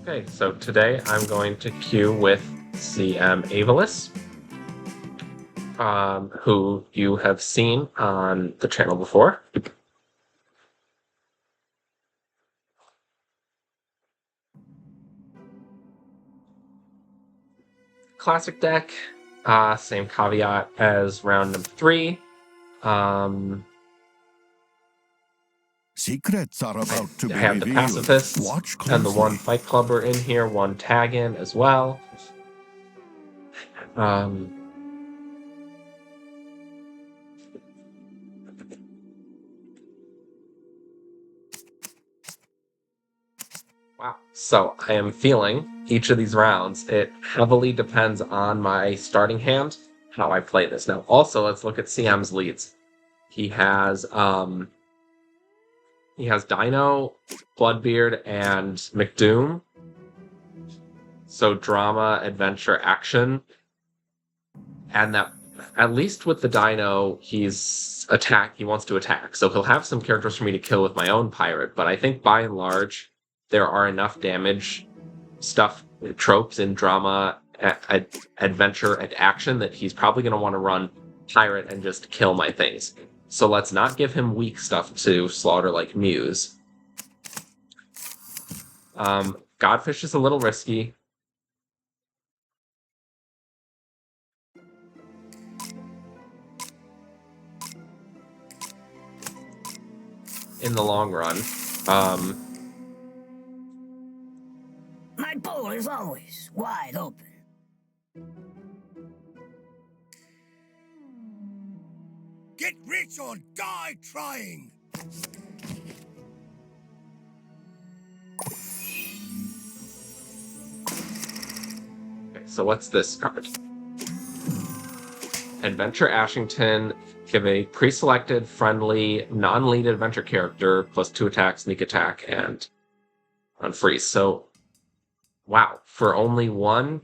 Okay, so today I'm going to queue with CM Avalis, who you have seen on the channel before. Classic deck, same caveat as round number 3. Secrets are about to be I have the revealed. pacifists Watch and the closely. one fight clubber in here, one tag in as well. Wow. So I am feeling each of these rounds. It heavily depends on my starting hand, how I play this. Now, also, let's look at CM's leads. He has Dino, Bloodbeard, and McDoom. So drama, adventure, action. And that, at least with the Dino, he wants to attack. So he'll have some characters for me to kill with my own pirate, but I think by and large, there are enough damage stuff, tropes in drama, adventure, and action that he's probably going to want to run pirate and just kill my things. So let's not give him weak stuff to slaughter like Muse. Godfish is a little risky. In the long run. My bowl is always wide open. Get rich or die trying. Okay, so what's this card? Adventure Ashington. Give a pre-selected, friendly, non-lead adventure character plus 2 attack, sneak attack, and unfreeze. So, wow, for only 1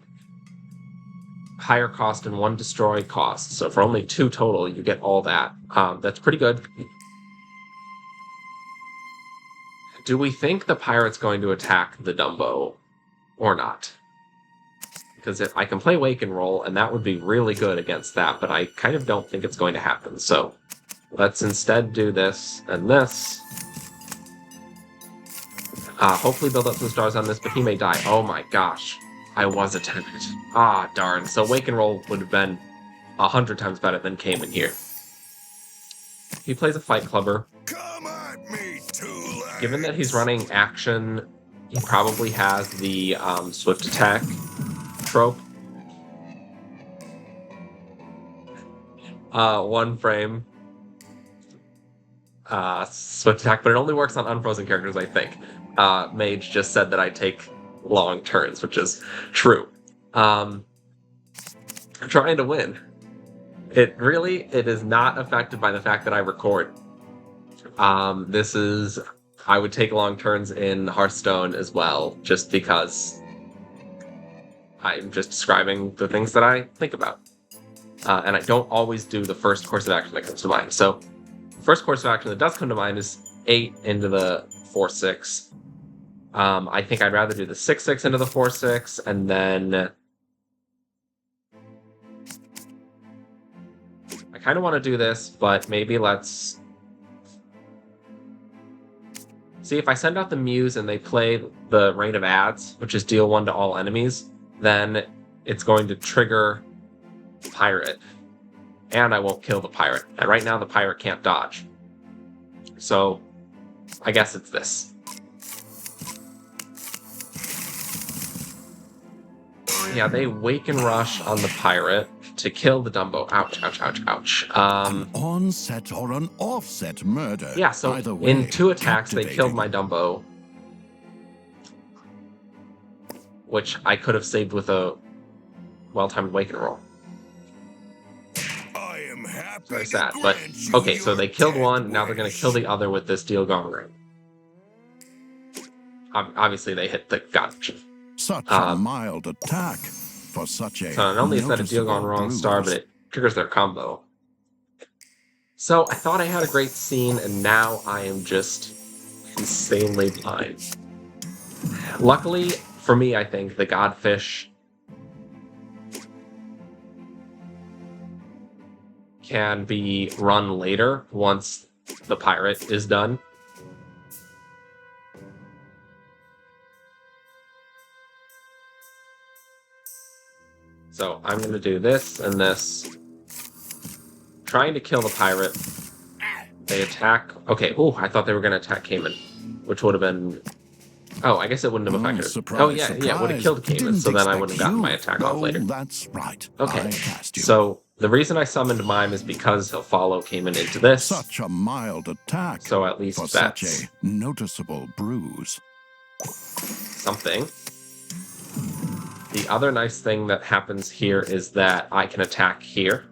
higher cost and 1 destroy cost. So for only 2 total, you get all that. That's pretty good. Do we think the pirate's going to attack the Dumbo or not? Because if I can play Wake and Roll, and that would be really good against that, but I kind of don't think it's going to happen. So let's instead do this and this. Hopefully build up some stars on this, but he may die. Oh my gosh. I was attempted. Ah, darn. So Wake and Roll would have been 100 times better than came in here. He plays a Fight Clubber. Come at me, two legs. Given that he's running action, he probably has the Swift Attack trope. 1 frame. Swift Attack, but it only works on unfrozen characters, I think. Mage just said that I take long turns, which is true. I'm trying to win. It is not affected by the fact that I record. I would take long turns in Hearthstone as well, just because I'm just describing the things that I think about. And I don't always do the first course of action that comes to mind. So, first course of action that does come to mind is 8 into the 4/6. I think I'd rather do the 6/6 into the 4/6, and then I kind of want to do this, but maybe let's see if I send out the Muse and they play the Rain of Ads, which is deal 1 to all enemies, then it's going to trigger Pirate, and I won't kill the Pirate. And right now the Pirate can't dodge. So I guess it's this. Yeah, they Wake and Rush on the Pirate to kill the Dumbo. Ouch, ouch, ouch, ouch. An onset or an offset murder. Yeah, so Either way, in 2 attacks, they killed captivating. my Dumbo, which I could have saved with a well-timed Wake and Roll. I am happy. Very to sad, but grant you okay, so your they killed dead 1, now they're going to wish. kill the other with this deal gone right. Obviously, they hit the gotcha. Such a mild attack for such a. So not only is that a deal gone wrong star, but it triggers their combo. So I thought I had a great scene, and now I am just insanely blind. Luckily, for me, I think the Godfish can be run later once the pirate is done. So I'm going to do this and this. Trying to kill the pirate. They attack. Okay, oh, I thought they were going to attack Cayman, which would have been... Oh, I guess it wouldn't have affected it. Surprise, Oh, yeah, it would have killed Cayman, Didn't so then I expect would have gotten you. my attack off later. That's right. Okay, I cast you. so the reason I summoned Mime is because he'll follow Cayman into this. Such a mild attack. So at least for that's such a noticeable bruise. something. The other nice thing that happens here is that I can attack here.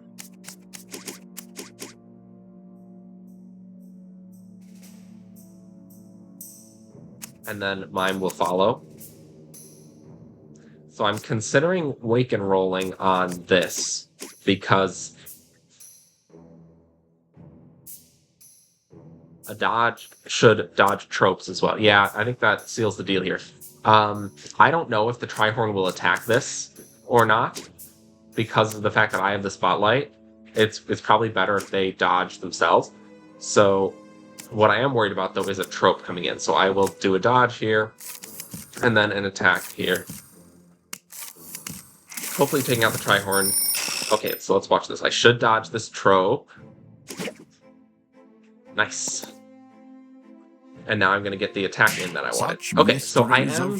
And then Mime will follow. So I'm considering wake and rolling on this because a dodge should dodge tropes as well. Yeah, I think that seals the deal here. I don't know if the Trihorn will attack this or not because of the fact that I have the spotlight. It's probably better if they dodge themselves. So what I am worried about, though, is a trope coming in. So I will do a dodge here and then an attack here. Hopefully taking out the Trihorn. Okay, so let's watch this. I should dodge this trope. Nice. And now I'm going to get the attack in that I wanted. Okay, so I am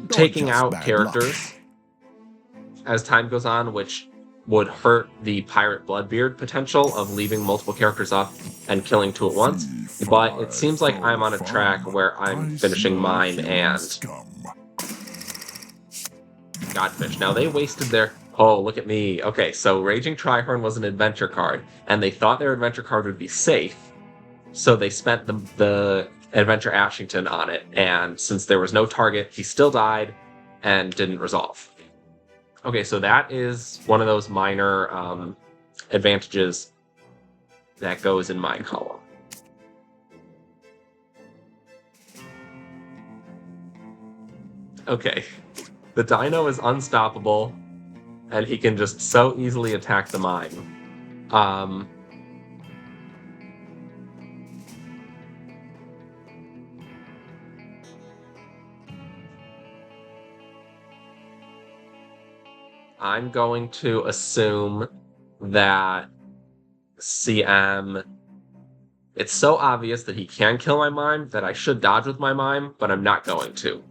taking out characters as time goes on, which would hurt the Pirate Bloodbeard potential of leaving multiple characters up and killing two at once. But it seems like I'm on a track where I'm finishing Mime and Godfish. Now, they wasted their... Oh, look at me. Okay, so Raging Trihorn was an adventure card, and they thought their adventure card would be safe, so they spent the Adventure Ashington on it, and since there was no target, he still died and didn't resolve. Okay, so that is one of those minor advantages that goes in my column. Okay, the Dino is unstoppable, and he can just so easily attack the Mime. I'm going to assume that CM... It's so obvious that he can kill my Mime that I should dodge with my Mime, but I'm not going to.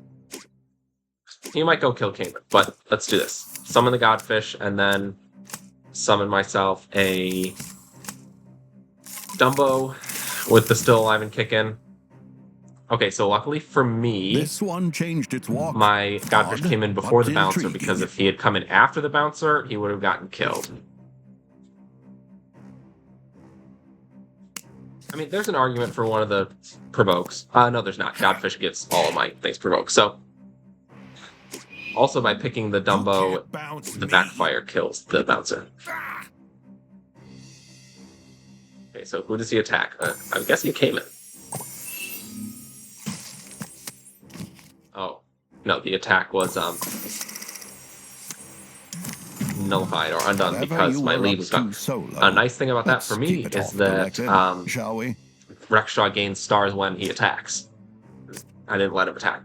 He might go kill Cayman, but let's do this. Summon the Godfish, and then summon myself a Dumbo with the Still Alive and Kickin'. Okay, so luckily for me, this one changed its walk. My Godfish came in before the bouncer, intriguing. because if he had come in after the bouncer, he would have gotten killed. I mean, there's an argument for one of the provokes. No, there's not. Godfish gets all of my things provoked. So, also by picking the Dumbo, the backfire kills the bouncer. Okay, so who does he attack? I'm guessing Cayman. Oh, no, the attack was nullified or undone because my lead was gone. A nice thing about that for me is that shall we? Rexstraw gains stars when he attacks. I didn't let him attack.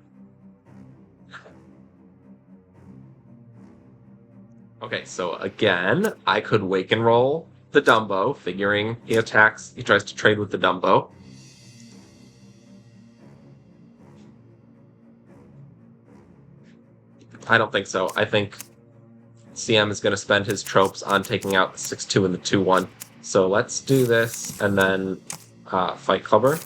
Okay, so again, I could wake and roll the Dumbo, figuring he attacks, he tries to trade with the Dumbo. I don't think so. I think CM is going to spend his tropes on taking out the 6-2 and the 2-1. So let's do this and then fight Clubber.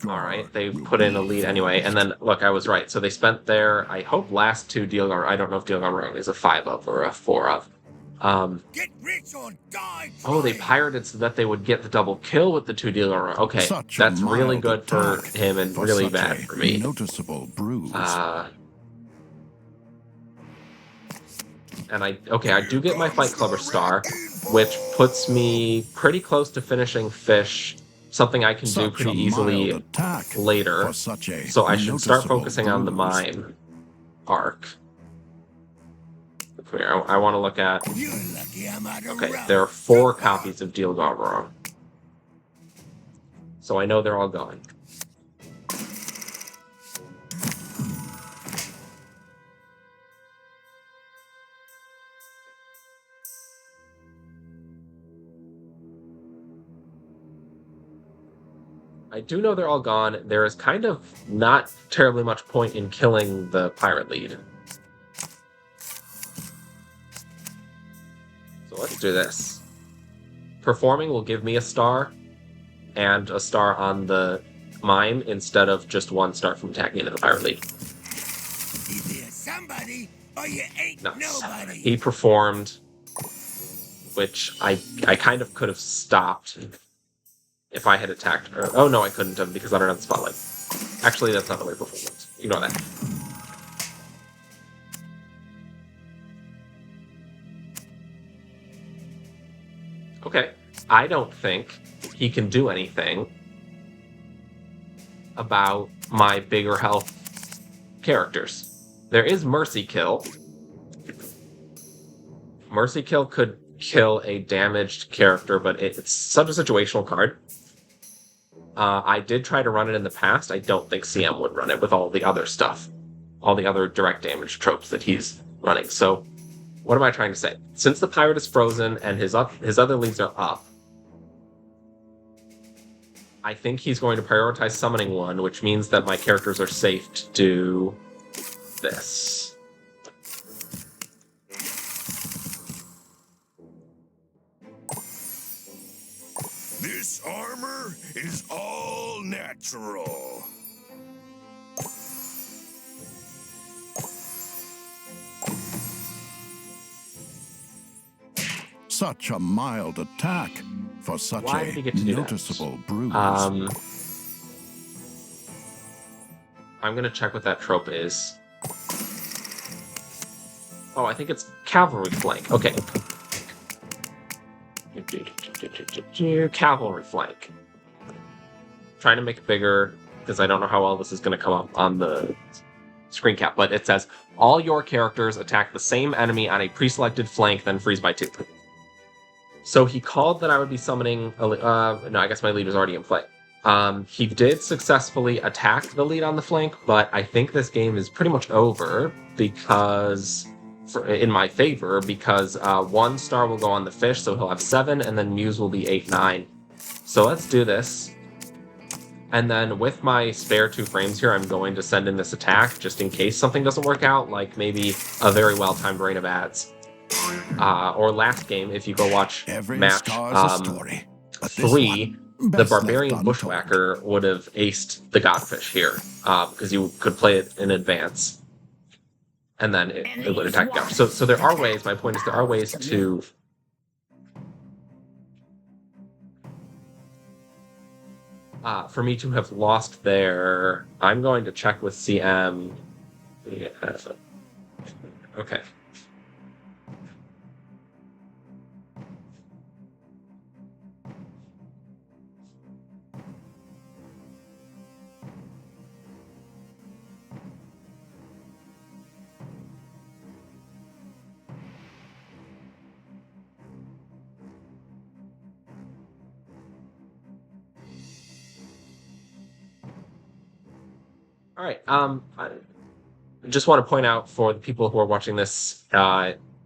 Alright, they put in a lead anyway, and then, look, I was right. So they spent their, I hope, last two Dealgar. I don't know if Dealgar is a 5-of or a 4-of. Get rich or die. Oh, they pirated so that they would get the double kill with the 2 Dealgar. Okay, that's really good for him and really bad for me. Noticeable bruise. And I do get my Fight Clubber star. which puts me pretty close to finishing fish, something I can do pretty easily later. So I should start focusing on the mime arc. I want to look at... Okay, there are 4 copies of Deal Gone Wrong. So I know they're all gone. I do know they're all gone. There is kind of not terribly much point in killing the pirate lead. So let's do this. Performing will give me a star, and a star on the mime instead of just 1 star from attacking into the pirate lead. Either somebody or you ain't nobody. He performed, which I kind of could have stopped if I had attacked her. Oh no, I couldn't have because I don't have the spotlight. Actually, that's not the way performance. Ignore that. Okay, I don't think he can do anything about my bigger health characters. There is Mercy Kill. Mercy Kill could kill a damaged character, but it's such a situational card. I did try to run it in the past. I don't think CM would run it with all the other stuff. All the other direct damage tropes that he's running. So, what am I trying to say? Since the pirate is frozen and his other leads are up, I think he's going to prioritize summoning 1, which means that my characters are safe to do this. This armor is all natural. Such a mild attack for such Why did he get to do noticeable that? bruise. I'm gonna check what that trope is. Oh, I think it's cavalry flank. Okay. Cavalry flank. Trying to make it bigger because I don't know how well this is going to come up on the screen cap, but it says all your characters attack the same enemy on a pre-selected flank, then freeze by 2. So he called that I would be summoning. No, I guess my lead was already in play. He did successfully attack the lead on the flank, but I think this game is pretty much over because. In my favor, because 1 star will go on the fish, so he'll have 7, and then Muse will be 8, 9. So let's do this. And then with my spare 2 frames here, I'm going to send in this attack, just in case something doesn't work out, like maybe a very well-timed rain of ads. Or last game, if you go watch match 3, the Barbarian Bushwhacker would have aced the Godfish here, because you could play it in advance. And then it would attack down. So there are ways, my point is there are ways to... for me to have lost there, I'm going to check with CM. Yeah. Okay. All right. I just want to point out for the people who are watching this,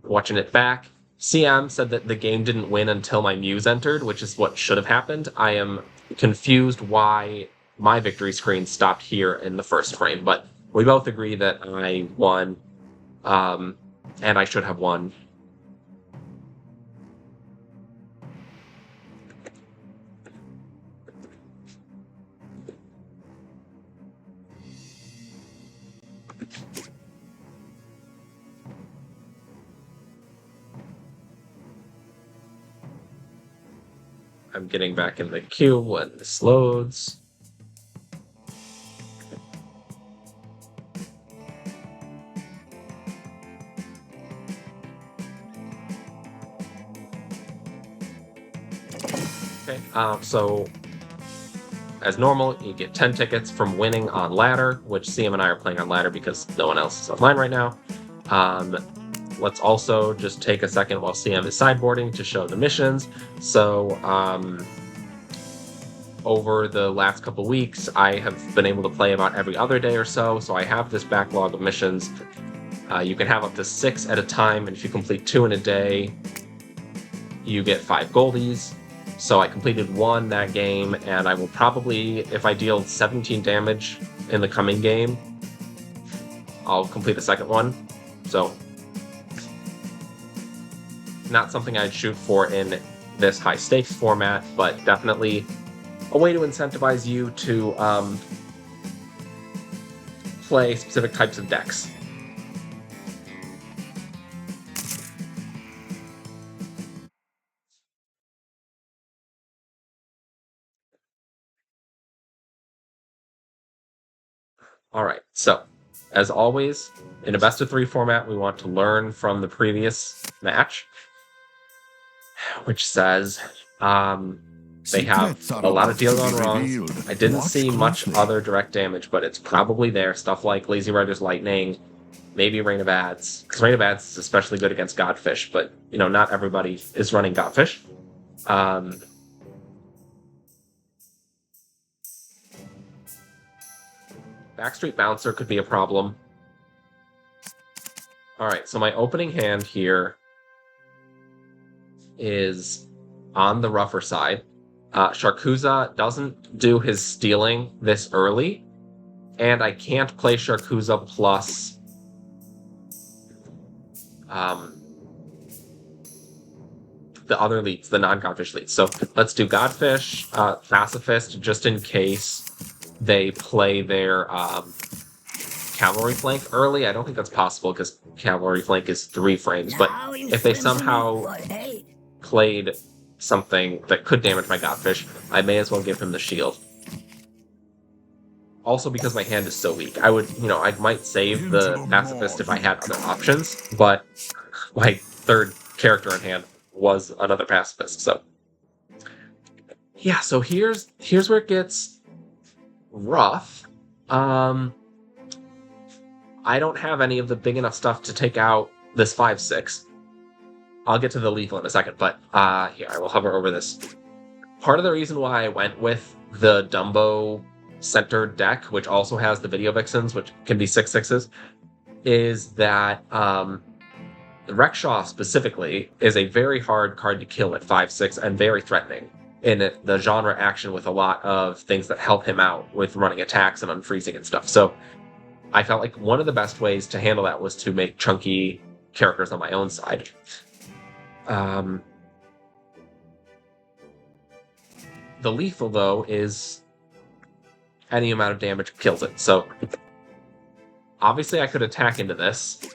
watching it back, CM said that the game didn't win until my Muse entered, which is what should have happened. I am confused why my victory screen stopped here in the first frame, but we both agree that I won, and I should have won. I'm getting back in the queue when this loads. So, as normal, you get 10 tickets from winning on ladder, which CM and I are playing on ladder because no one else is online right now. Let's also just take a second while CM is sideboarding to show the missions. So, over the last couple weeks, I have been able to play about every other day or so, so I have this backlog of missions. You can have up to 6 at a time, and if you complete 2 in a day, you get 5 goldies. So I completed 1 that game, and I will probably, if I deal 17 damage in the coming game, I'll complete the second one. So, not something I'd shoot for in this high stakes format, but definitely a way to incentivize you to play specific types of decks. All right, so as always, in a best of 3 format, we want to learn from the previous match, which says they have a lot of deal gone wrong. I didn't see much other direct damage, but it's probably there. Stuff like Lazy Rider's Lightning, maybe Rain of Ads, because Rain of Ads is especially good against Godfish, but not everybody is running Godfish. Backstreet Bouncer could be a problem. Alright, so my opening hand here is on the rougher side. Sharkuza doesn't do his stealing this early, and I can't play Sharkuza plus the other leads, the non-Godfish leads. So let's do Godfish, Pacifist, just in case they play their Cavalry Flank early. I don't think that's possible because Cavalry Flank is 3 frames, but if they somehow played something that could damage my Godfish, I may as well give him the shield. Also because my hand is so weak. I would, I might save the Pacifist if I had other options, but my 3rd character in hand was another Pacifist, so. Yeah, so here's where it gets rough. I don't have any of the big enough stuff to take out this 5/6. I'll get to the lethal in a second, but here, I will hover over this. Part of the reason why I went with the Dumbo-centered deck, which also has the Video Vixens, which can be 6/6s, is that Rexhaw specifically is a very hard card to kill at 5/6 and very threatening in the genre action with a lot of things that help him out with running attacks and unfreezing and stuff. So I felt like one of the best ways to handle that was to make chunky characters on my own side. The lethal, though, is any amount of damage kills it. So obviously I could attack into this.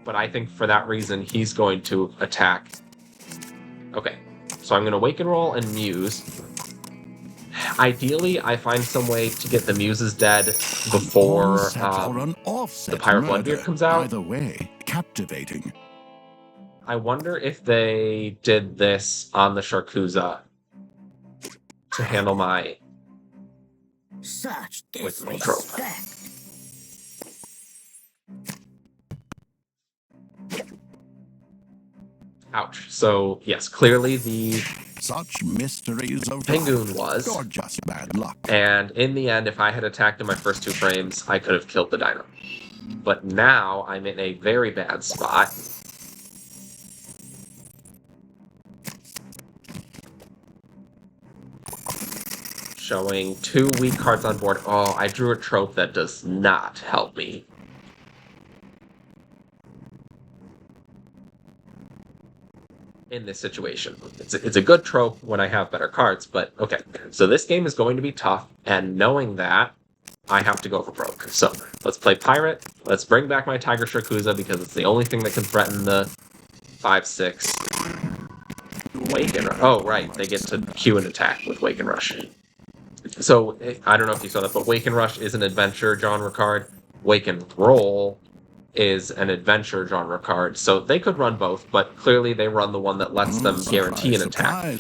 But I think for that reason, he's going to attack. Okay, so I'm going to Wake and Roll and Muse. Ideally, I find some way to get the Muses dead before the Pirate Bloodbeard comes out. Either way, captivating. I wonder if they did this on the Sharkuza to handle my Such with my trope. disrespect. Ouch. So, yes, clearly the Such mysteries of Penguin was. Or just bad luck. And in the end, if I had attacked in my first 2 frames, I could have killed the dino. But now I'm in a very bad spot. Showing 2 weak cards on board. Oh, I drew a trope that does not help me. In this situation. It's a good trope when I have better cards, but okay. So this game is going to be tough, and knowing that, I have to go for broke. So let's play Pirate. Let's bring back my Tiger Sharkuza because it's the only thing that can threaten the 5/6. Wake and Rush. Oh, right. They get to queue an attack with Wake and Rush. So I don't know if you saw that, but Wake and Rush is an adventure genre card. Wake and Roll is an adventure genre card, so they could run both, but clearly they run the one that lets them guarantee an attack.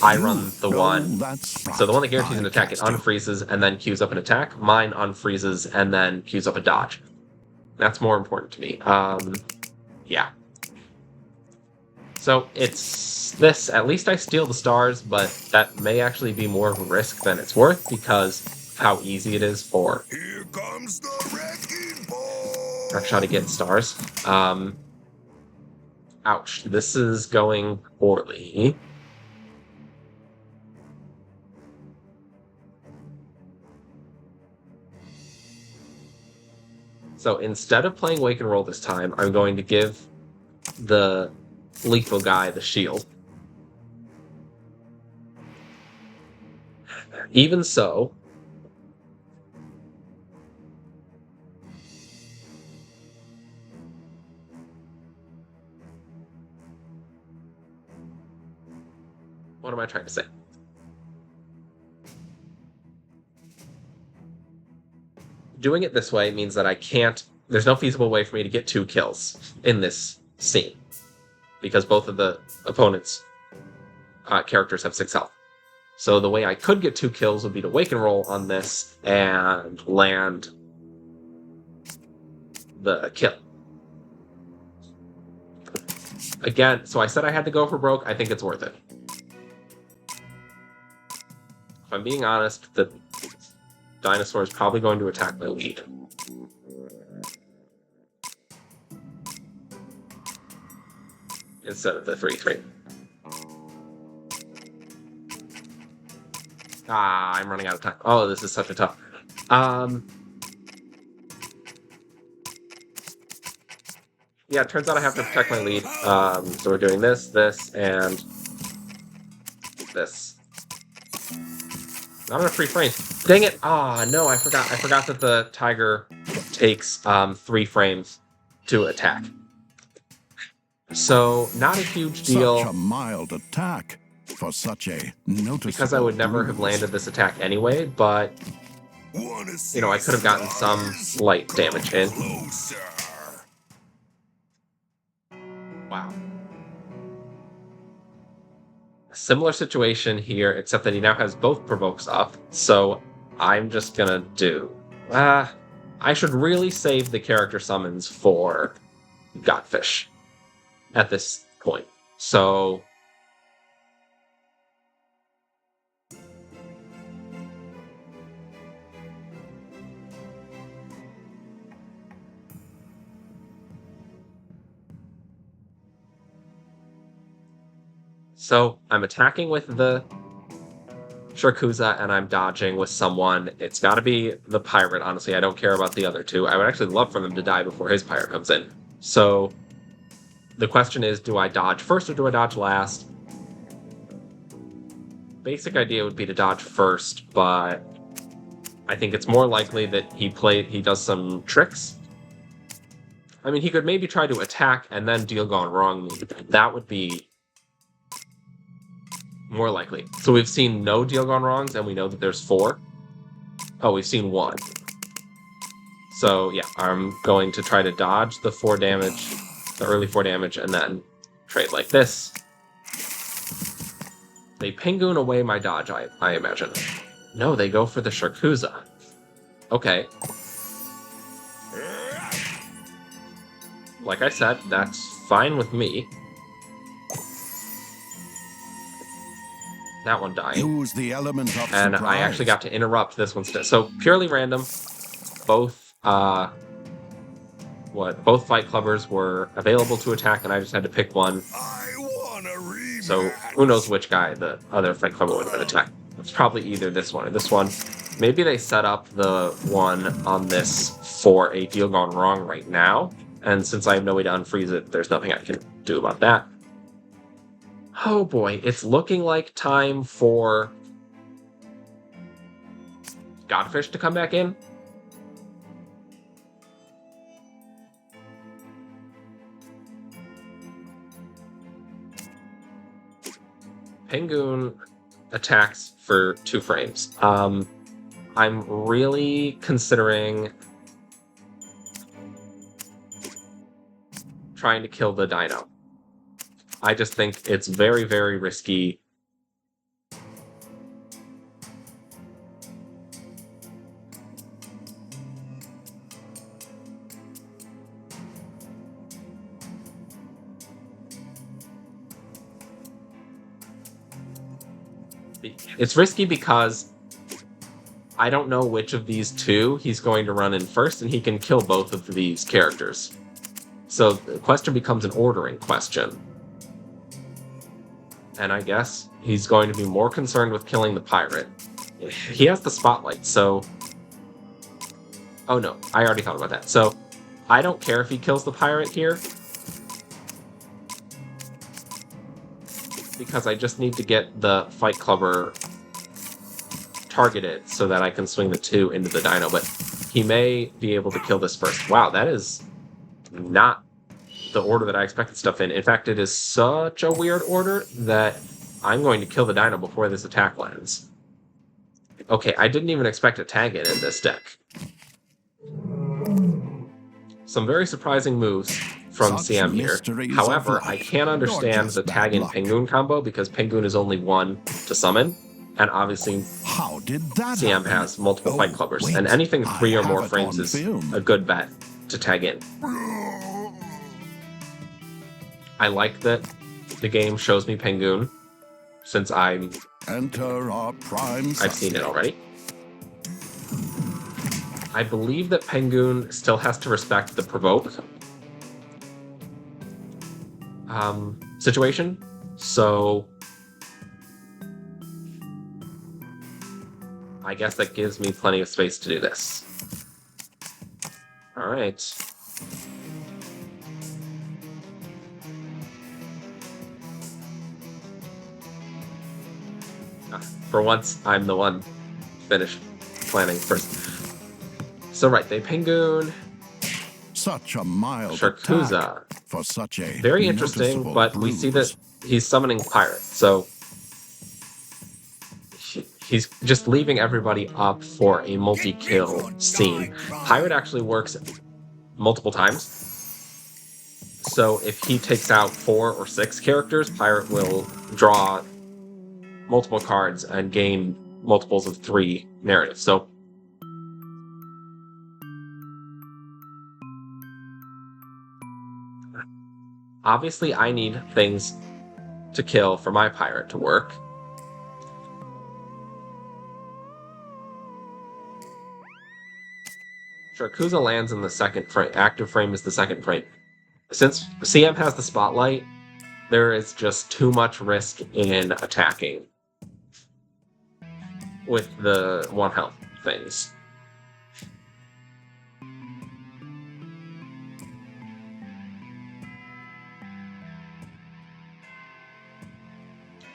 I run the one, so the one that guarantees an attack, it unfreezes and then queues up an attack. Mine unfreezes and then queues up a dodge. That's more important to me. Yeah. So it's this, at least I steal the stars, but that may actually be more of a risk than it's worth because of how easy it is for Here comes the wrecking ball. Rakshah to get stars. Ouch, this is going poorly. So instead of playing Wake and Roll this time, I'm going to give the lethal guy the shield. Even so, what am I trying to say? Doing it this way means that I can't, there's no feasible way for me to get 2 kills in this scene because both of the opponent's characters have 6 health. So the way I could get 2 kills would be to Wake and Roll on this and land the kill. Again, so I said I had to go for broke. I think it's worth it. If I'm being honest, the dinosaur is probably going to attack my lead. Instead of the 3-3. Ah, I'm running out of time. Oh, this is such a tough. Yeah, it turns out I have to protect my lead. So we're doing this, this, and this. Not enough free frames. Dang it! Ah, no, I forgot. I forgot that the tiger takes 3 frames to attack. So, not a huge deal. Such a mild attack for such a noticeable because I would never have landed this attack anyway, but you know, I could have gotten some slight damage in. Wow. Similar situation here, except that he now has both provokes up, so I'm just gonna do... I should really save the character summons for Godfish at this point. So... So I'm attacking with the Sharkuza and I'm dodging with someone. It's got to be the pirate, honestly. I don't care about the other two. I would actually love for them to die before his pirate comes in. So the question is, do I dodge first or do I dodge last? Basic idea would be to dodge first, but I think it's more likely that he does some tricks. I mean, he could maybe try to attack and then deal gone wrong. That would be more likely. So we've seen no deal gone wrongs, and we know that there's 4. Oh, we've seen 1. So yeah, I'm going to try to dodge the 4 damage, the early 4 damage, and then trade like this. They Pingoon away my dodge, I imagine. No, they go for the Sharkuza. Okay. Like I said, that's fine with me. That one died. Use the element of and surprise. I actually got to interrupt this one. So purely random. Both both Fight Clubbers were available to attack, and I just had to pick one. So who knows which guy the other Fight Clubber would have been attacked. It's probably either this one or this one. Maybe they set up the one on this for a deal gone wrong right now, and since I have no way to unfreeze it, there's nothing I can do about that. Oh boy, it's looking like time for Godfish to come back in. Pingoon attacks for 2 frames. I'm really considering trying to kill the dino. I just think it's very, very risky. It's risky because I don't know which of these two he's going to run in first, and he can kill both of these characters. So the question becomes an ordering question. And I guess he's going to be more concerned with killing the pirate. He has the spotlight, so... Oh no, I already thought about that. So I don't care if he kills the pirate here, because I just need to get the Fight Clubber targeted so that I can swing the 2 into the dino, but he may be able to kill this first. Wow, that is not the order that I expected stuff in. In fact, it is such a weird order that I'm going to kill the dino before this attack lands. Okay, I didn't even expect a tag in this deck. Some very surprising moves from CM here. However, I can't understand the tag in Penguin combo because Penguin is only 1 to summon, and obviously How did that CM happen? has multiple Oh, Fight Clubbers, wait, and anything I 3 or have more it frames on is film. a good bet to tag in. I like that the game shows me Penguin, since I've Enter our prime seen it already. I believe that Penguin still has to respect the provoke situation, so I guess that gives me plenty of space to do this. All right. For once, I'm the one finished planning first. So right, they Penguin, Such a mild Sharkuza. attack for such a Very interesting, noticeable but we see that bruise. he's summoning Pirate, so he's just leaving everybody up for a multi-kill scene. Pirate actually works multiple times, so if he takes out 4 or 6 characters, Pirate will draw multiple cards and gain multiples of 3 narratives. So obviously I need things to kill for my Pirate to work. Sharkuza lands in the second frame. Active frame is the second frame. Since CM has the spotlight, there is just too much risk in attacking with the 1 health things.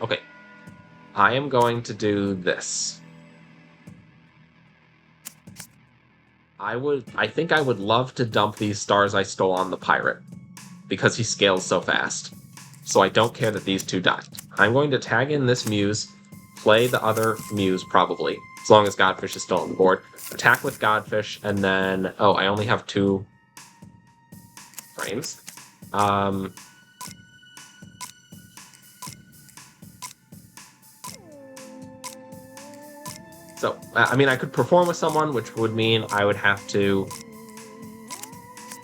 Okay, I am going to do this. I think I would love to dump these stars I stole on the Pirate, because he scales so fast. So I don't care that these 2 died. I'm going to tag in this Muse, play the other Muse probably, as long as Godfish is still on the board. Attack with Godfish, and then... Oh, I only have 2 frames. So, I mean, I could perform with someone, which would mean I would have to...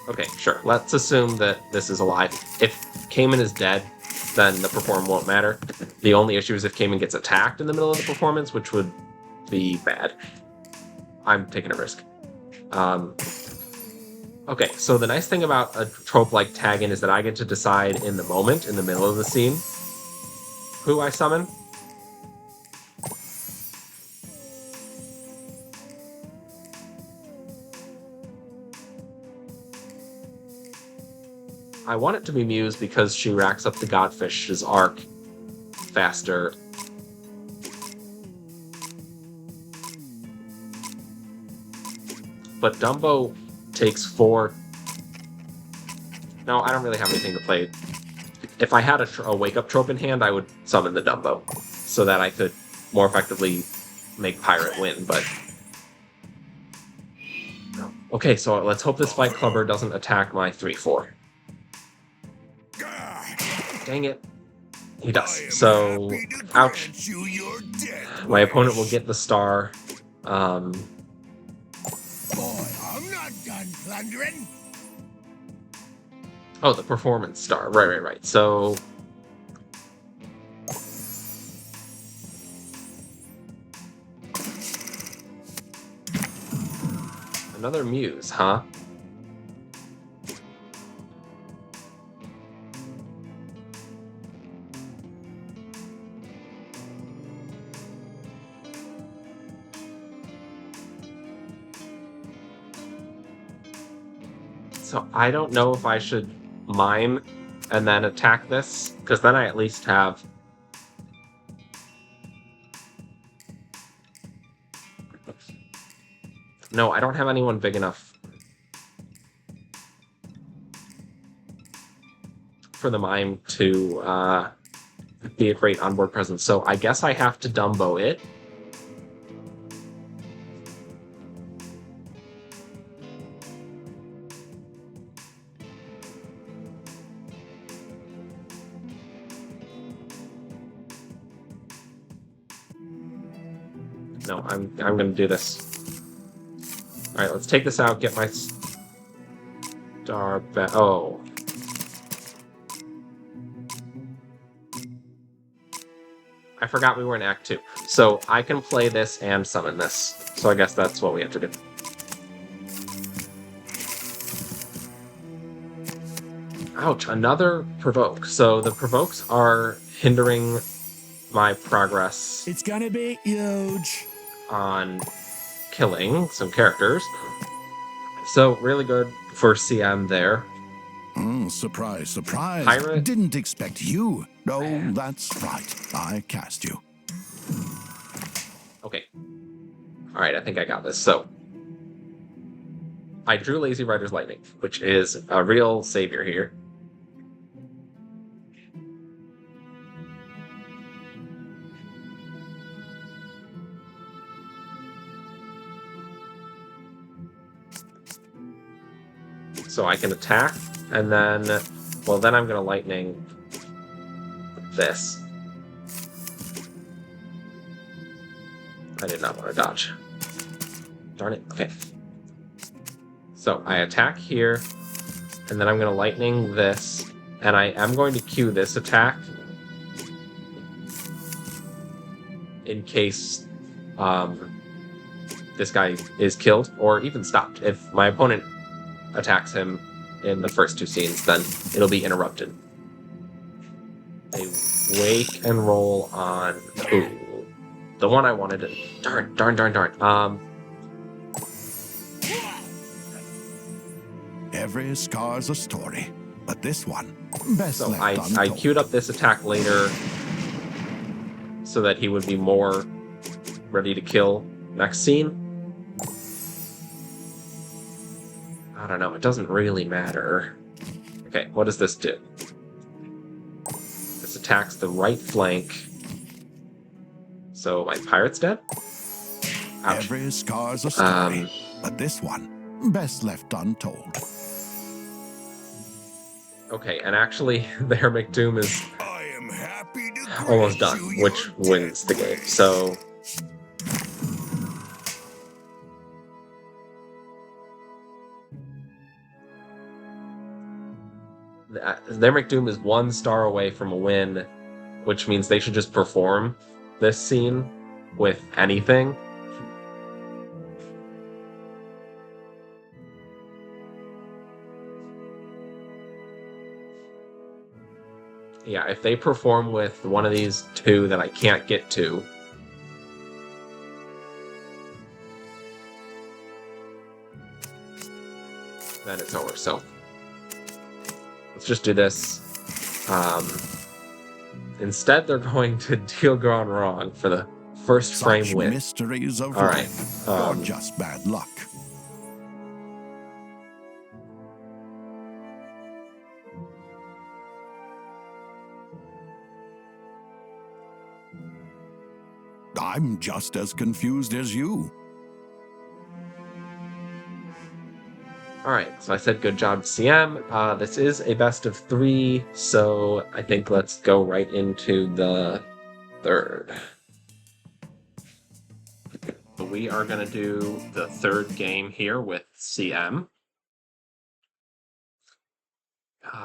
Okay, sure. Let's assume that this is alive. If Cayman is dead, then the perform won't matter. The only issue is if Cayman gets attacked in the middle of the performance, which would be bad. I'm taking a risk. Okay, so the nice thing about a trope like Taggin is that I get to decide in the moment, in the middle of the scene, who I summon. I want it to be Muse because she racks up the Godfish's arc faster. But Dumbo takes 4... No, I don't really have anything to play. If I had a wake-up trope in hand, I would summon the Dumbo so that I could more effectively make Pirate win, but... Okay, so let's hope this Fight Clubber doesn't attack my 3-4. Dang it. He does. So, ouch. My opponent will get the star. Boy, I'm not done plundering. Oh, the performance star. Right. So, another muse, huh? So I don't know if I should mime and then attack this, because then I at least have... No, I don't have anyone big enough for the mime to be a great onboard presence. So I guess I have to Dumbo it. No, I'm gonna do this. All right, let's take this out. Get my star back. Oh, I forgot we were in Act 2. So I can play this and summon this. So I guess that's what we have to do. Ouch! Another provoke. So the provokes are hindering my progress. It's gonna be huge. On killing some characters. So really good for CM there. Surprise, surprise. Pirate? Didn't expect you. No, that's right. I cast you. Okay. Alright, I think I got this. So I drew Lazy Rider's Lightning, which is a real savior here. So I can attack, and then, well, then I'm going to lightning this. I did not want to dodge. Darn it. Okay. So I attack here, and then I'm going to lightning this, and I am going to cue this attack in case this guy is killed, or even stopped. If my opponent attacks him in the first two scenes, then it'll be interrupted. A wake and roll on... Ooh. The one I wanted to... Darn. Every scar's a story, but this one, best So left I untold. queued up this attack later so that he would be more ready to kill next scene. I don't know, it doesn't really matter. Okay, what does this do? This attacks the right flank. So my pirate's dead? Ouch. Every scar's a story, but this one, best left untold. Okay, and actually, their McDoom is I am happy to almost done, which wins the game. So their McDoom is 1 star away from a win, which means they should just perform this scene with anything. Yeah, if they perform with one of these two that I can't get to, then it's over. So let's just do this. Instead, they're going to deal gone wrong for the first frame Such win. mysteries of All right. life, or just bad luck. I'm just as confused as you. All right, so I said good job, CM. This is a best of 3, so I think let's go right into the third. So we are going to do the third game here with CM.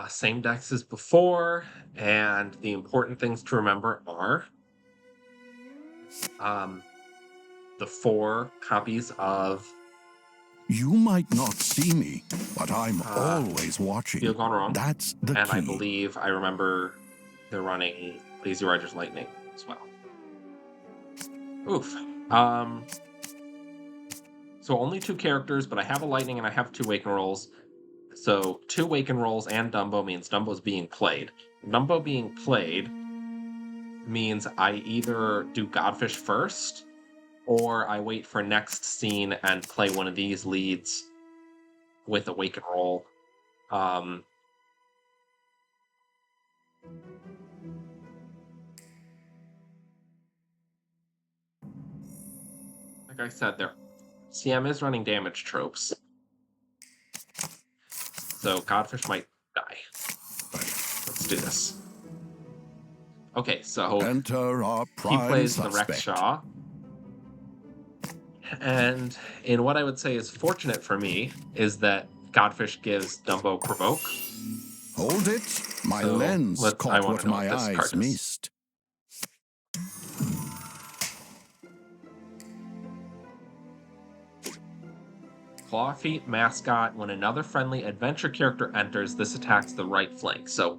Same decks as before, and the important things to remember are the 4 copies of You might not see me, but I'm always watching. Field Gone Wrong. That's the and key. I believe I remember they're running Lazy Rider's Lightning as well. Oof. So only 2 characters, but I have a Lightning and I have 2 Waken Rolls. So 2 Waken Rolls and Dumbo means Dumbo's being played. Dumbo being played means I either do Godfish first, or I wait for next scene and play one of these leads with a Waken Roll. Like I said, CM is running damage tropes. So Godfish might die. Let's do this. Okay, so Enter our he prime plays the suspect. Rickshaw. And in what I would say is fortunate for me is that Godfish gives Dumbo Provoke. Hold it. My So lens I caught wanna what know my what this eyes card is. missed. Clawfeet Mascot. When another friendly adventure character enters, this attacks the right flank. So,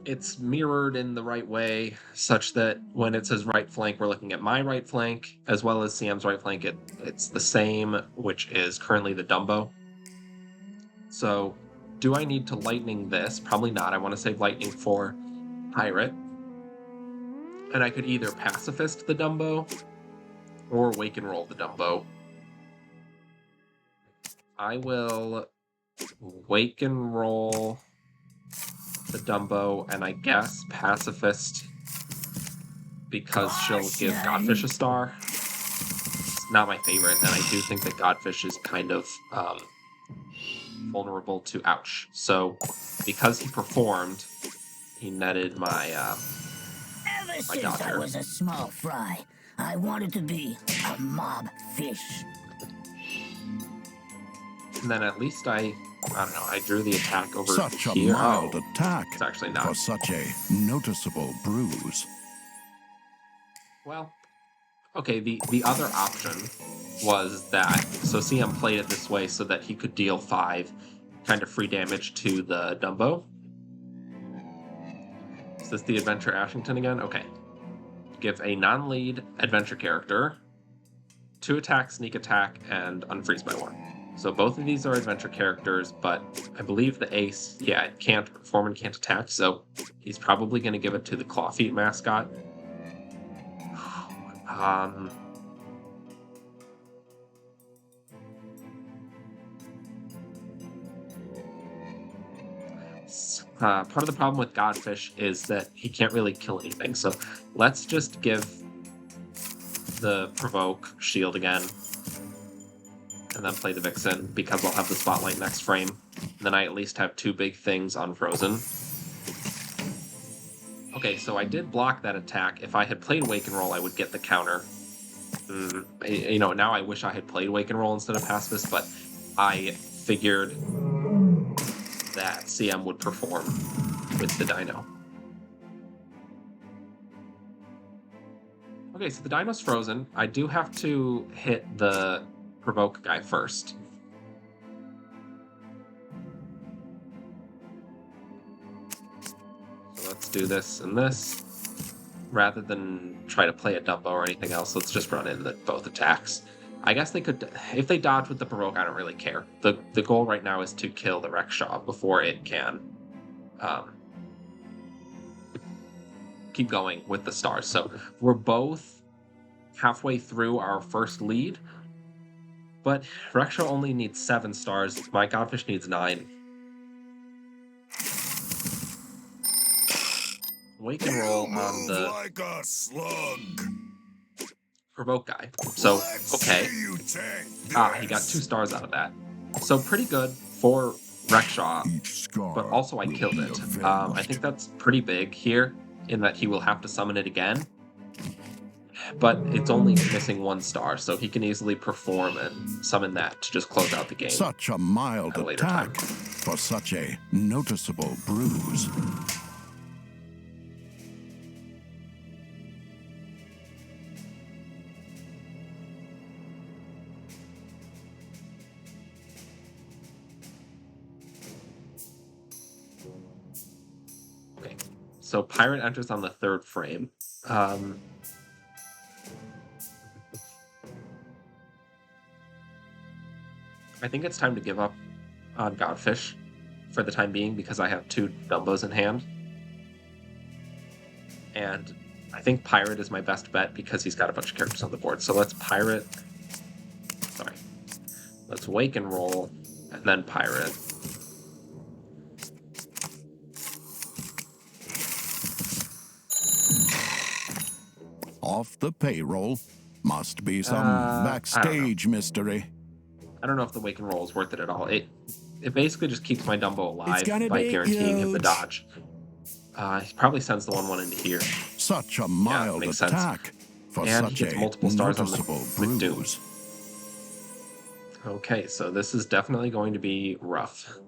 it's mirrored in the right way, such that when it says right flank, we're looking at my right flank as well as CM's right flank. It's the same, which is currently the Dumbo. So, do I need to lightning this? Probably not. I want to save lightning for Pirate. And I could either pacifist the Dumbo or Waken Roll the Dumbo. I will Waken Roll the Dumbo, and I guess pacifist because she'll give Godfish a star. It's not my favorite, and I do think that Godfish is kind of vulnerable to ouch. So because he performed, he netted my Ever since Dodger. I was a small fry, I wanted to be a mob fish. And then at least I don't know, I drew the attack over Such a here. mild Oh, attack it's actually not. for such a noticeable bruise. Well, okay, the other option was that, so CM played it this way so that he could deal 5 kind of free damage to the Dumbo. Is this the Adventure Ashington again? Okay. Give a non-lead adventure character 2 attack, sneak attack, and unfreeze by 1. So both of these are adventure characters, but I believe the ace, yeah, it can't perform and can't attack, so he's probably going to give it to the Clawfeet Mascot. Part of the problem with Godfish is that he can't really kill anything, so let's just give the Provoke shield again, and then play the Vixen, because I'll have the Spotlight next frame. And then I at least have 2 big things unfrozen. Okay, so I did block that attack. If I had played Waken Roll, I would get the counter. Now I wish I had played Waken Roll instead of Pacifist, but I figured that CM would perform with the Dino. Okay, so the Dino's frozen. I do have to hit the Provoke guy first. So let's do this and this. Rather than try to play a Dumbo or anything else, let's just run in both attacks. I guess they could, if they dodge with the Provoke, I don't really care. The goal right now is to kill the Rickshaw before it can keep going with the stars. So we're both halfway through our first lead, but Rickshaw only needs 7 stars. My Godfish needs 9. Waken Roll on the like a slug. provoke guy. So, okay. He got 2 stars out of that. So pretty good for Rexhaw, but also I killed it. I think that's pretty big here, in that he will have to summon it again. But it's only missing 1 star, so he can easily perform and summon that to just close out the game. Such a mild at a later time. attack for such a noticeable bruise. Okay, so Pirate enters on the 3rd frame. I think it's time to give up on Godfish for the time being because I have 2 Dumbos in hand. And I think Pirate is my best bet because he's got a bunch of characters on the board. So let's Pirate. Sorry. Let's Wake and Roll, and then Pirate. Off the payroll. Must be some backstage mystery. I don't know if the Wake and Roll is worth it at all. It basically just keeps my Dumbo alive gonna by be guaranteeing him the huge. dodge. He probably sends the 1/1 into here. Such a mild makes sense. attack for And he such gets a multiple stars on the noticeable McDoom. bruise. Okay, so this is definitely going to be rough.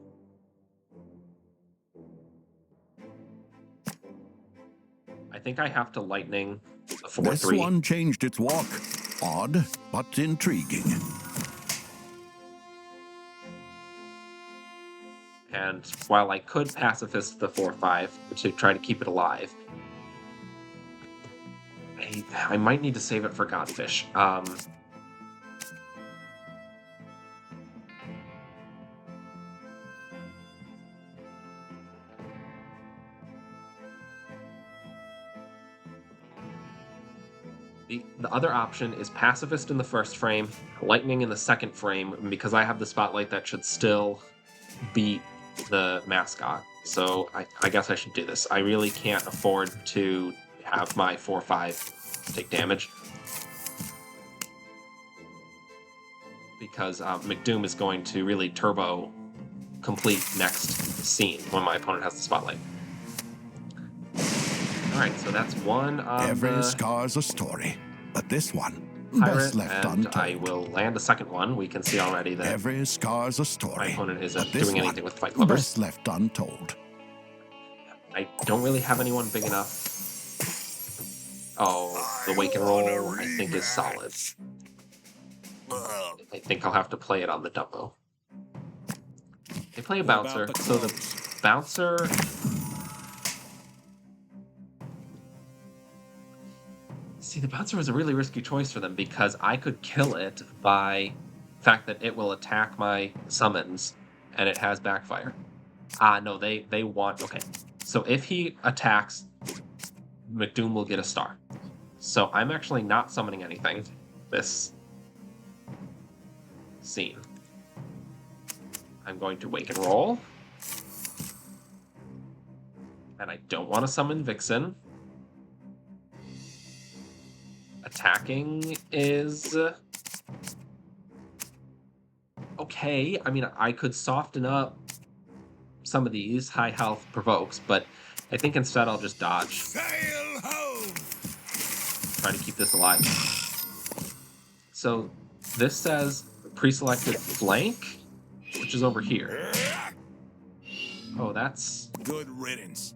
I think I have to Lightning the This 4/3. one changed its walk. Odd, but intriguing. And while I could Pacifist the 4/5 to try to keep it alive, I might need to save it for Godfish. The other option is Pacifist in the 1st frame, Lightning in the 2nd frame, and because I have the Spotlight, that should still beat the mascot. So I guess I should do this. I really can't afford to have my 4/5 take damage, because McDoom is going to really turbo complete next scene when my opponent has the Spotlight. Alright, so that's one on Every the scar's a story, but this one, Pirate, best left and untold. I will land a 2nd one. We can see already that Every scar's a my story, opponent but isn't this doing one, anything with Fight Clubbers. best left untold. I don't really have anyone big enough. Oh, the Wake and Roll, I think, is solid. I think I'll have to play it on the Dumbo. They play a Bouncer, so the Bouncer... See, the Bouncer was a really risky choice for them because I could kill it by the fact that it will attack my summons and it has backfire. No, they want... Okay, so if he attacks, McDoom will get a star. So I'm actually not summoning anything this scene. I'm going to Wake and Roll. And I don't want to summon Vixen. Attacking is... okay. I mean, I could soften up some of these high health provokes, but I think instead I'll just dodge. Sail home! Try to keep this alive. So this says pre-selected flank, which is over here. Oh, that's Good riddance.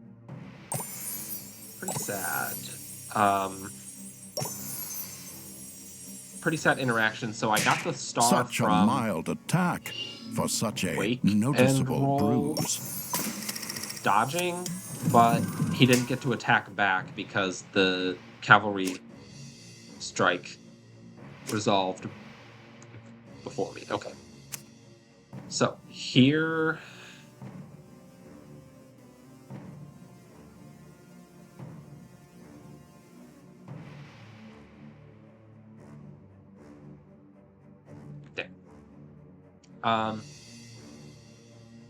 pretty sad. Pretty sad interaction. So I got the star Such a from mild attack for such a Wake and noticeable Roll. bruise. Dodging, but he didn't get to attack back because the cavalry strike resolved before me. Okay. So here... Okay.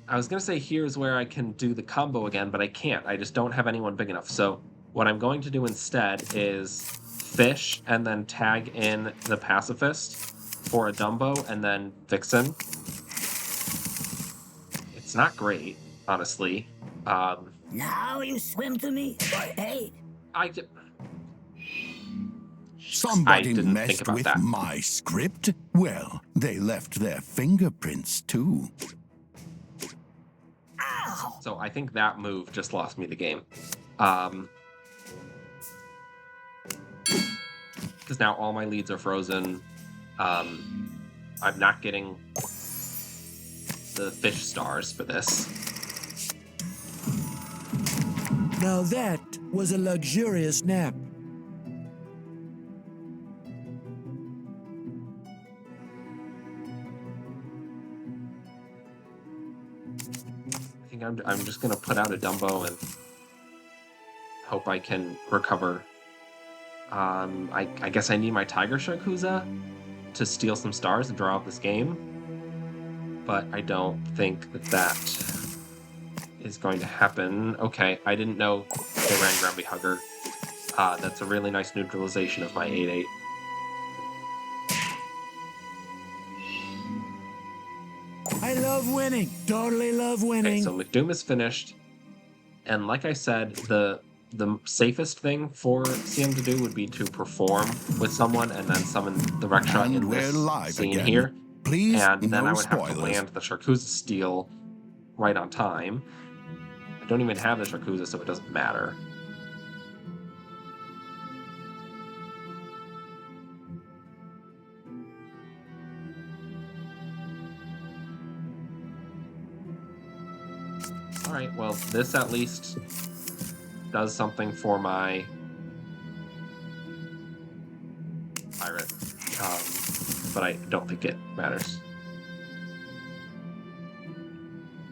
I was going to say here's where I can do the combo again, but I can't. I just don't have anyone big enough. So what I'm going to do instead is Fish and then tag in the Pacifist for a Dumbo and then Vixen. It's not great, honestly. Now you swim to me for aid. Somebody didn't think messed about with that. my script? Well, they left their fingerprints too. Ow! So I think that move just lost me the game. Because now all my leads are frozen. I'm not getting the fish stars for this. Now that was a luxurious nap. I think I'm just gonna put out a Dumbo and hope I can recover. I guess I need my Tiger Shakuza to steal some stars and draw out this game, but I don't think that is going to happen. Okay, I didn't know they ran Grumpy Hugger. That's a really nice neutralization of my 8/8. I love winning. Totally love winning. Okay, so McDoom is finished, and like I said, the safest thing for CM to do would be to perform with someone and then summon the Rickshaw And in we're this live scene again. here. Please, And then no I would have to spoilers. land the Shakuza steal right on time. I don't even have the Shakuza, so it doesn't matter. Alright, well, this at least does something for my pirate. But I don't think it matters.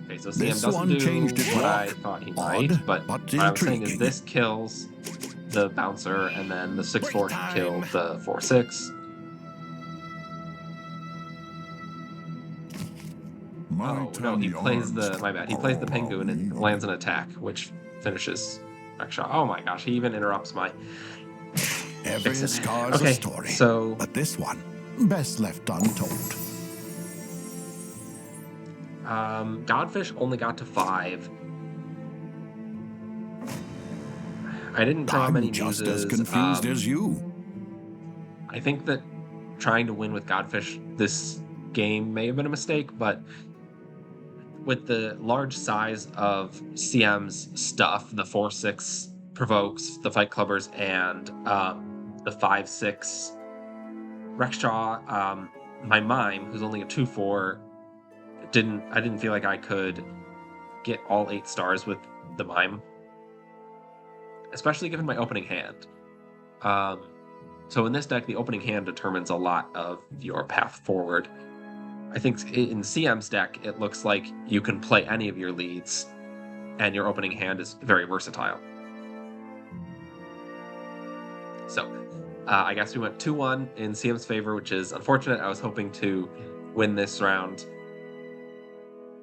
Okay, so CM This doesn't one do changed its what I lock. thought he Odd, might, but but what I'm saying is intriguing. this kills the bouncer, and then the 6/4 should kill the 4/6. Oh, no, he plays the... My bad. He plays the Penguin and lands an attack, which finishes Rickshaw. Oh my gosh, he even interrupts my... Every Vixen. scar's Okay, a story. so... But this one, best left untold. Godfish only got to 5. I didn't draw many I'm just muses. as confused as you. I think that trying to win with Godfish this game may have been a mistake, but with the large size of CM's stuff, the 4/6 provokes, the fight clubbers, and the 5/6 Rickshaw, my mime, who's only a 2/4, I didn't feel like I could get all 8 stars with the mime, especially given my opening hand. So in this deck, the opening hand determines a lot of your path forward. I think in CM's deck, it looks like you can play any of your leads, and your opening hand is very versatile. So, I guess we went 2-1 in CM's favor, which is unfortunate. I was hoping to win this round.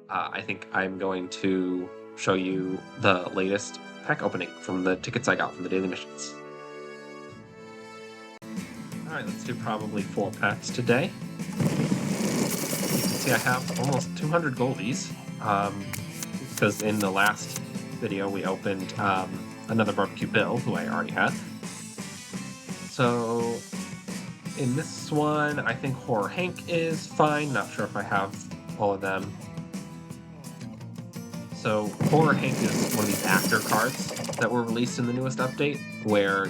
I think I'm going to show you the latest pack opening from the tickets I got from the daily missions. Alright, let's do probably 4 packs today. You can see I have almost 200 goldies, because in the last video we opened another Barbecue Bill, who I already had. So in this one, I think Horror Hank is fine. Not sure if I have all of them. So Horror Hank is one of these actor cards that were released in the newest update, where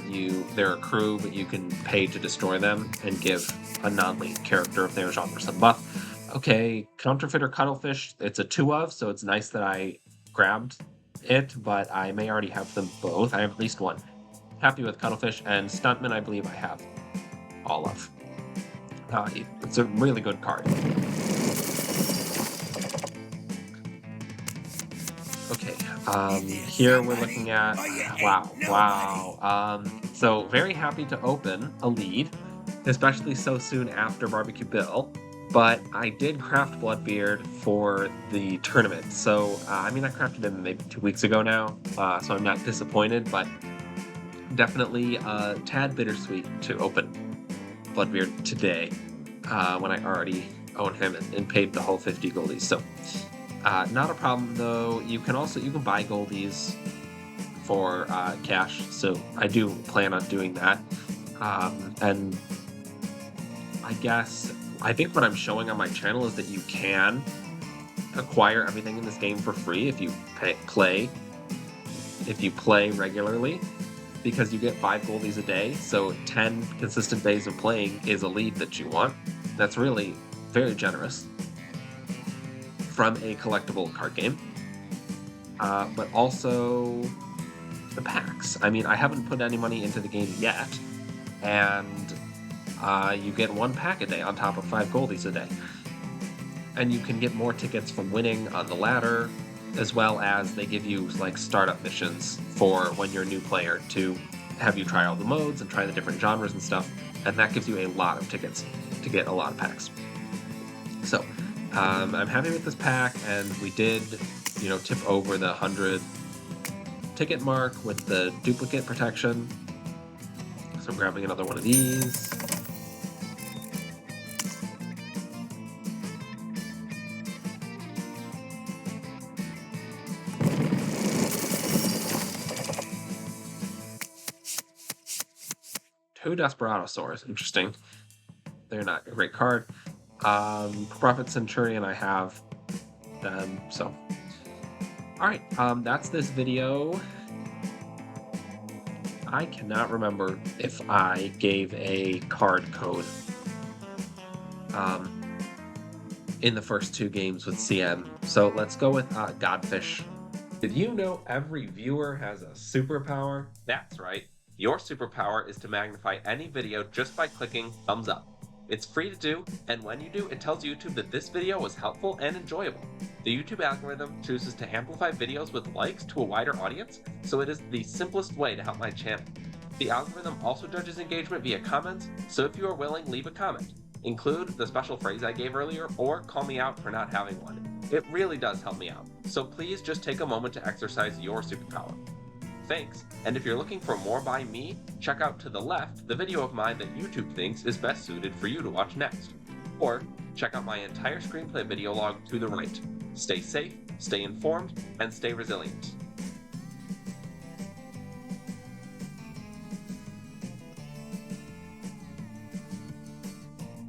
they're a crew, but you can pay to destroy them and give a non-lead character of their genre some buff. Okay, Counterfeiter Cuttlefish, it's a 2 of, so it's nice that I grabbed it, but I may already have them both. I have at least one. Happy with Cuttlefish, and Stuntman I believe I have all of. It's a really good card. Okay, here we're looking at, wow. So very happy to open a lead, especially so soon after Barbecue Bill, but I did craft Bloodbeard for the tournament. So, I crafted him maybe 2 weeks ago now, so I'm not disappointed, but definitely a tad bittersweet to open Bloodbeard today when I already own him and paid the whole 50 goldies. So not a problem though. You can buy goldies for cash, so I do plan on doing that. And I think what I'm showing on my channel is that you can acquire everything in this game for free if you play regularly, because you get 5 goldies a day, so 10 consistent days of playing is a lead that you want. That's really very generous from a collectible card game. But also the packs. I mean, I haven't put any money into the game yet, and you get 1 pack a day on top of 5 goldies a day. And you can get more tickets from winning on the ladder, as well as they give you like startup missions for when you're a new player to have you try all the modes and try the different genres and stuff, and that gives you a lot of tickets to get a lot of packs. So I'm happy with this pack, and we did, tip over the 100 ticket mark with the duplicate protection. So I'm grabbing another one of these. Two Desperadosaurs, interesting. They're not a great card. Prophet Centurion, I have them, so. Alright, that's this video. I cannot remember if I gave a card code in the first 2 games with CM. So let's go with Godfish. Did you know every viewer has a superpower? That's right. Your superpower is to magnify any video just by clicking thumbs up. It's free to do, and when you do, it tells YouTube that this video was helpful and enjoyable. The YouTube algorithm chooses to amplify videos with likes to a wider audience, so it is the simplest way to help my channel. The algorithm also judges engagement via comments, so if you are willing, leave a comment. Include the special phrase I gave earlier, or call me out for not having one. It really does help me out, so please just take a moment to exercise your superpower. Thanks, and if you're looking for more by me, check out to the left the video of mine that YouTube thinks is best suited for you to watch next. Or check out my entire screenplay video log to the right. Stay safe, stay informed, and stay resilient.